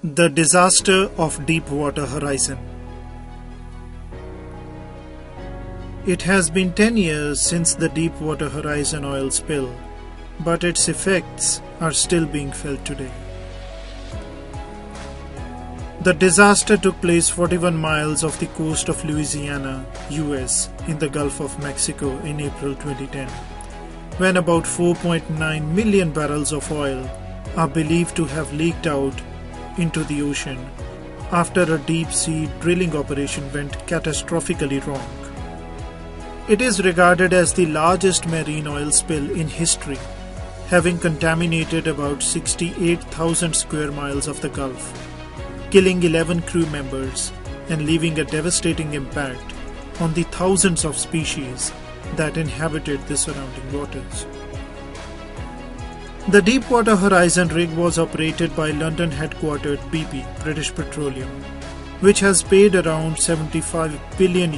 The disaster of Deepwater Horizon. It has been 10 years since the Deepwater Horizon oil spill, but its effects are still being felt today. The disaster took place 41 miles off the coast of Louisiana, US, in the Gulf of Mexico in April 2010, when about 4.9 million barrels of oil are believed to have leaked out into the ocean after a deep-sea drilling operation went catastrophically wrong. It is regarded as the largest marine oil spill in history, having contaminated about 68,000 square miles of the Gulf, killing 11 crew members and leaving a devastating impact on the thousands of species that inhabited the surrounding waters. The Deepwater Horizon rig was operated by London-headquartered BP, British Petroleum, which has paid around $75 billion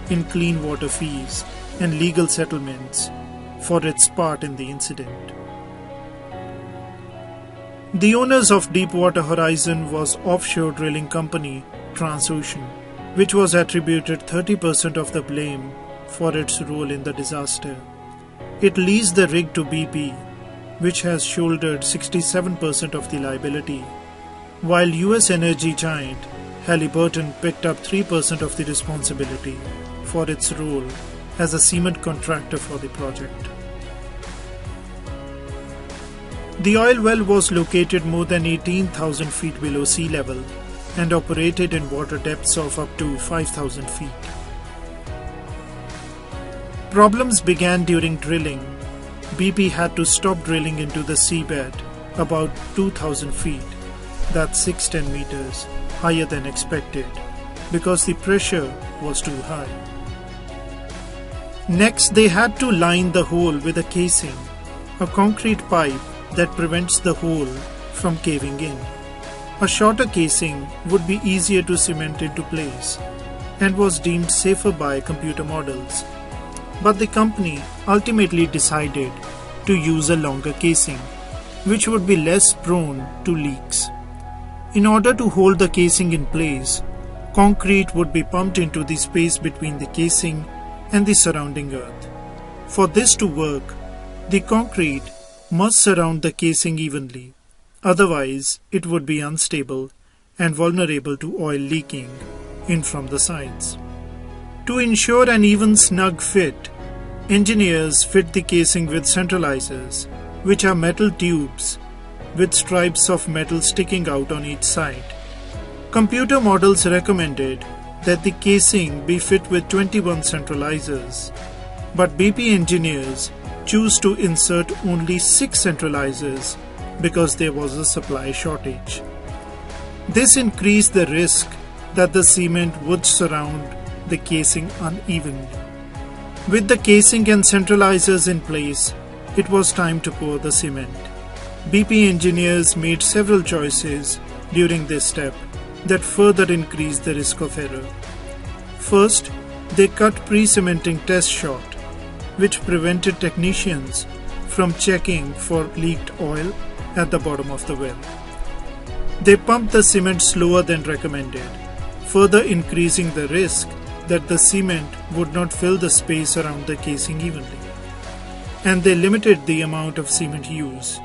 in clean water fees and legal settlements for its part in the incident. The owners of Deepwater Horizon was offshore drilling company Transocean, which was attributed 30% of the blame for its role in the disaster. It leased the rig to BP, which has shouldered 67% of the liability, while US energy giant Halliburton picked up 3% of the responsibility for its role as a cement contractor for the project. The oil well was located more than 18,000 feet below sea level and operated in water depths of up to 5,000 feet. Problems began during drilling. BP had to stop drilling into the seabed about 2,000 feet, that's 610 meters, higher than expected, because the pressure was too high. Next, they had to line the hole with a casing, a concrete pipe that prevents the hole from caving in. A shorter casing would be easier to cement into place and was deemed safer by computer models. But the company ultimately decided to use a longer casing, which would be less prone to leaks. In order to hold the casing in place, concrete would be pumped into the space between the casing and the surrounding earth. For this to work, the concrete must surround the casing evenly, otherwise it would be unstable and vulnerable to oil leaking in from the sides. To ensure an even snug fit, engineers fit the casing with centralizers, which are metal tubes with stripes of metal sticking out on each side. Computer models recommended that the casing be fit with 21 centralizers, but BP engineers choose to insert only 6 centralizers because there was a supply shortage. This increased the risk that the cement would surround the casing unevenly. With the casing and centralizers in place, it was time to pour the cement. BP engineers made several choices during this step that further increased the risk of error. First, they cut pre-cementing test short, which prevented technicians from checking for leaked oil at the bottom of the well. They pumped the cement slower than recommended, further increasing the risk that the cement would not fill the space around the casing evenly. And they limited the amount of cement used,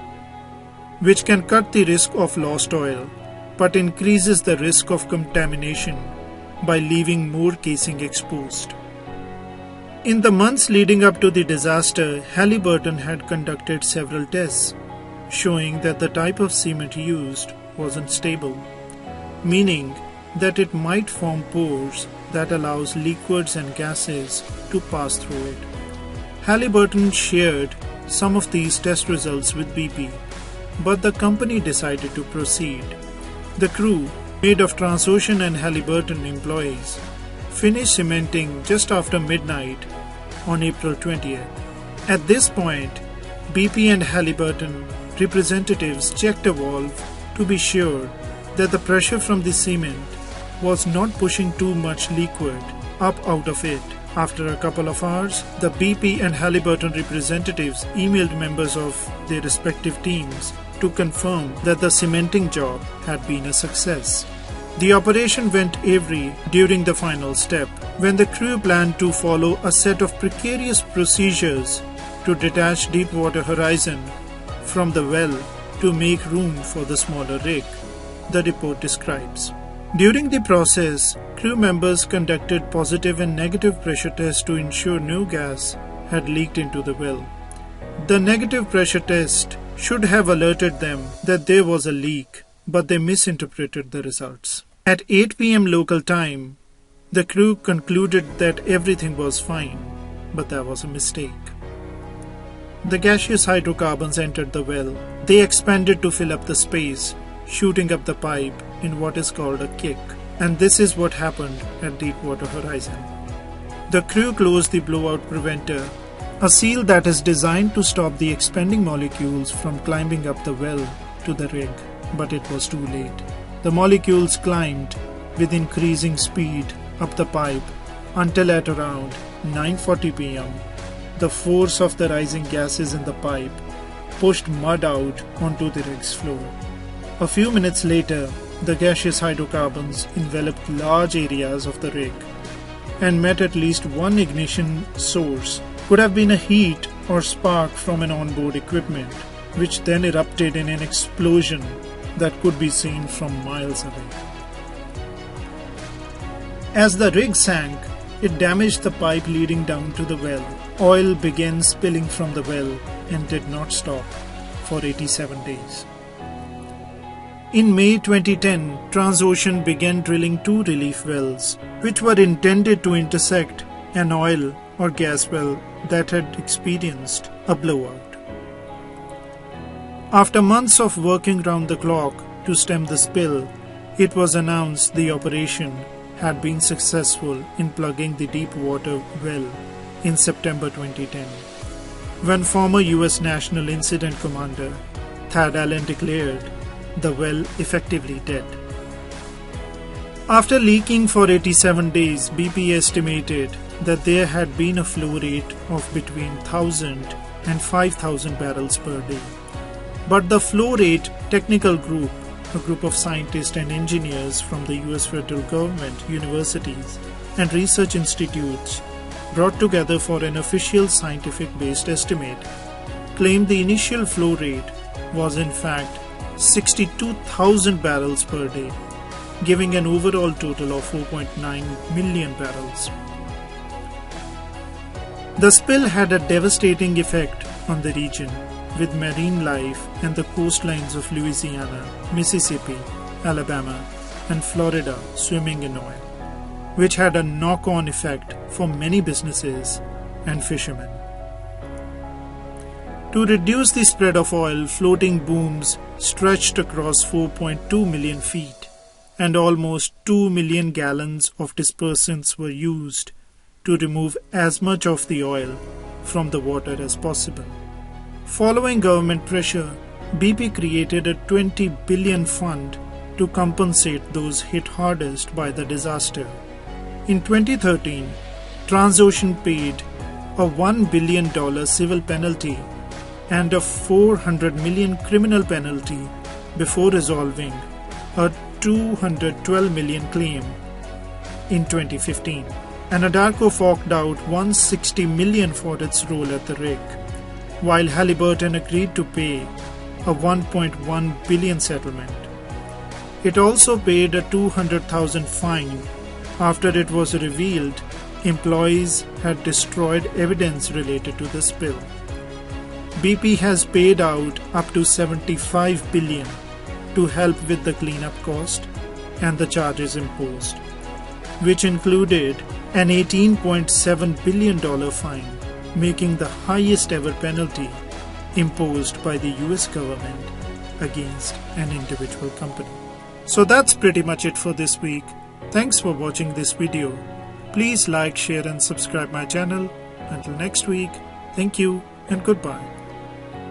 which can cut the risk of lost oil, but increases the risk of contamination by leaving more casing exposed. In the months leading up to the disaster, Halliburton had conducted several tests, showing that the type of cement used wasn't stable, meaning that it might form pores that allows liquids and gases to pass through it. Halliburton shared some of these test results with BP, but the company decided to proceed. The crew, made of Transocean and Halliburton employees, finished cementing just after midnight on April 20th. At this point, BP and Halliburton representatives checked a valve to be sure that the pressure from the cement was not pushing too much liquid up out of it After a couple of hours, the BP and Halliburton representatives emailed members of their respective teams to confirm that the cementing job had been a success. The operation went awry during the final step, when the crew planned to follow a set of precarious procedures to detach Deepwater Horizon from the well to make room for the smaller rig, the report describes. During the process, crew members conducted positive and negative pressure tests to ensure no gas had leaked into the well. The negative pressure test should have alerted them that there was a leak, but they misinterpreted the results. At 8 p.m. local time, the crew concluded that everything was fine, but that was a mistake. The gaseous hydrocarbons entered the well. They expanded to fill up the space, shooting up the pipe in what is called a kick. And this is what happened at Deepwater Horizon. The crew closed the blowout preventer, a seal that is designed to stop the expanding molecules from climbing up the well to the rig, but it was too late. The molecules climbed with increasing speed up the pipe until at around 9:40 p.m. the force of the rising gases in the pipe pushed mud out onto the rig's floor. A few minutes later, the gaseous hydrocarbons enveloped large areas of the rig and met at least one ignition source. Could have been a heat or spark from an onboard equipment, which then erupted in an explosion that could be seen from miles away. As the rig sank, it damaged the pipe leading down to the well. Oil began spilling from the well and did not stop for 87 days. In May 2010, Transocean began drilling 2 relief wells, which were intended to intersect an oil or gas well that had experienced a blowout. After months of working round the clock to stem the spill, it was announced the operation had been successful in plugging the Deepwater well in September 2010, when former US National Incident Commander Thad Allen declared the well effectively dead. After leaking for 87 days, BP estimated that there had been a flow rate of between 1,000 and 5,000 barrels per day. But the flow rate technical group, a group of scientists and engineers from the US federal government, universities, and research institutes brought together for an official scientific-based estimate, claimed the initial flow rate was in fact 62,000 barrels per day, giving an overall total of 4.9 million barrels. The spill had a devastating effect on the region, with marine life and the coastlines of Louisiana, Mississippi, Alabama, and Florida swimming in oil, which had a knock-on effect for many businesses and fishermen. To reduce the spread of oil, floating booms stretched across 4.2 million feet, and almost 2 million gallons of dispersants were used to remove as much of the oil from the water as possible. Following government pressure, BP created a $20 billion fund to compensate those hit hardest by the disaster. In 2013, Transocean paid a $1 billion civil penalty and a $400 million criminal penalty before resolving a $212 million claim in 2015. Anadarko forked out $160 million for its role at the rig, while Halliburton agreed to pay a $1.1 billion settlement. It also paid a $200,000 fine after it was revealed employees had destroyed evidence related to the spill. BP has paid out up to $75 billion to help with the cleanup cost and the charges imposed, which included an $18.7 billion fine, making the highest ever penalty imposed by the US government against an individual company. So that's pretty much it for this week. Thanks for watching this video. Please like, share and subscribe my channel. Until next week, thank you and goodbye.